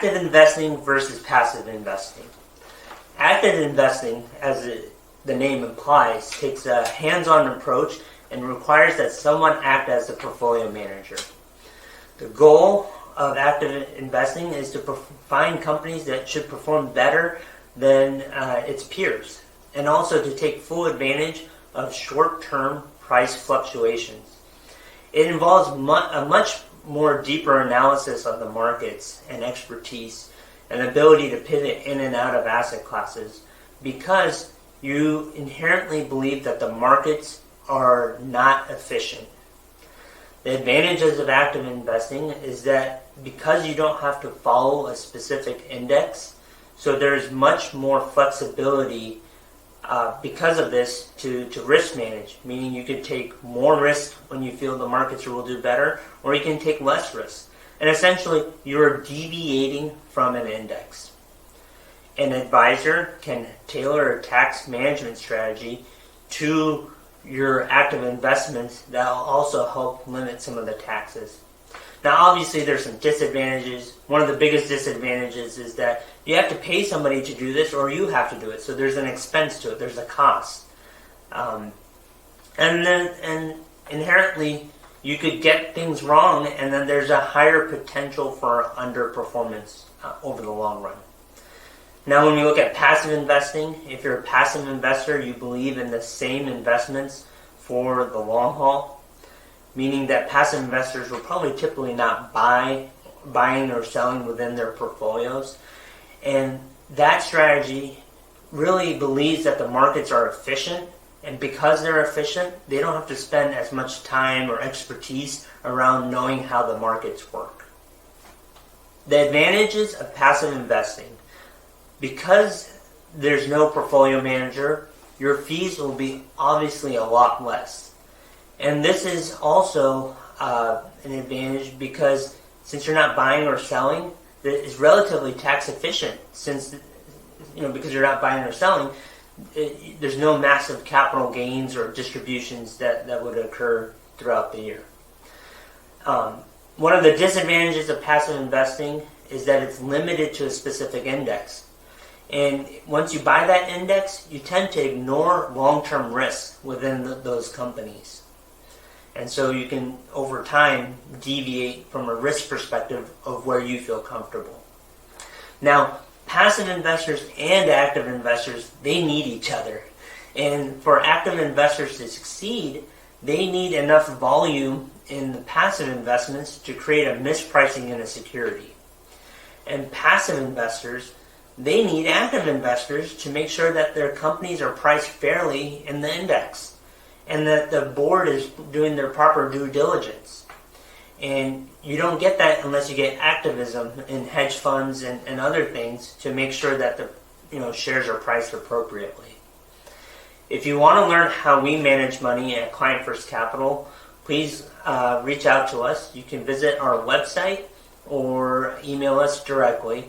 active investing versus passive investing. Active investing, as the name implies, takes a hands-on approach and requires that someone act as the portfolio manager. The goal of active investing is to find companies that should perform better than its peers, and also to take full advantage of short-term price fluctuations. It involves a much more deeper analysis of the markets and expertise and ability to pivot in and out of asset classes, because you inherently believe that the markets are not efficient. The advantages of active investing is that because you don't have to follow a specific index, so there's much more flexibility because of this to risk manage, meaning you could take more risk when you feel the markets will do better, or you can take less risk. And essentially, you're deviating from an index. An advisor can tailor a tax management strategy to your active investments that will also help limit some of the taxes. Now, obviously, there's some disadvantages. One of the biggest disadvantages is that you have to pay somebody to do this, or you have to do it. So there's an expense to it. There's a cost. And inherently, you could get things wrong, and then there's a higher potential for underperformance over the long run. Now, when you look at passive investing, if you're a passive investor, you believe in the same investments for the long haul, meaning that passive investors will probably typically not buying or selling within their portfolios. And that strategy really believes that the markets are efficient, and because they're efficient, they don't have to spend as much time or expertise around knowing how the markets work. The advantages of passive investing: because there's no portfolio manager, your fees will be obviously a lot less. And this is also an advantage because since you're not buying or selling, it's relatively tax efficient. Since, because you're not buying or selling, there's no massive capital gains or distributions that would occur throughout the year. One of the disadvantages of passive investing is that it's limited to a specific index. And once you buy that index, you tend to ignore long-term risks within those companies. And so you can, over time, deviate from a risk perspective of where you feel comfortable. Now, passive investors and active investors, they need each other. And for active investors to succeed, they need enough volume in the passive investments to create a mispricing in a security. And passive investors, they need active investors to make sure that their companies are priced fairly in the index and that the board is doing their proper due diligence. And you don't get that unless you get activism in hedge funds and other things to make sure that the shares are priced appropriately. If you want to learn how we manage money at Client First Capital, please reach out to us. You can visit our website or email us directly.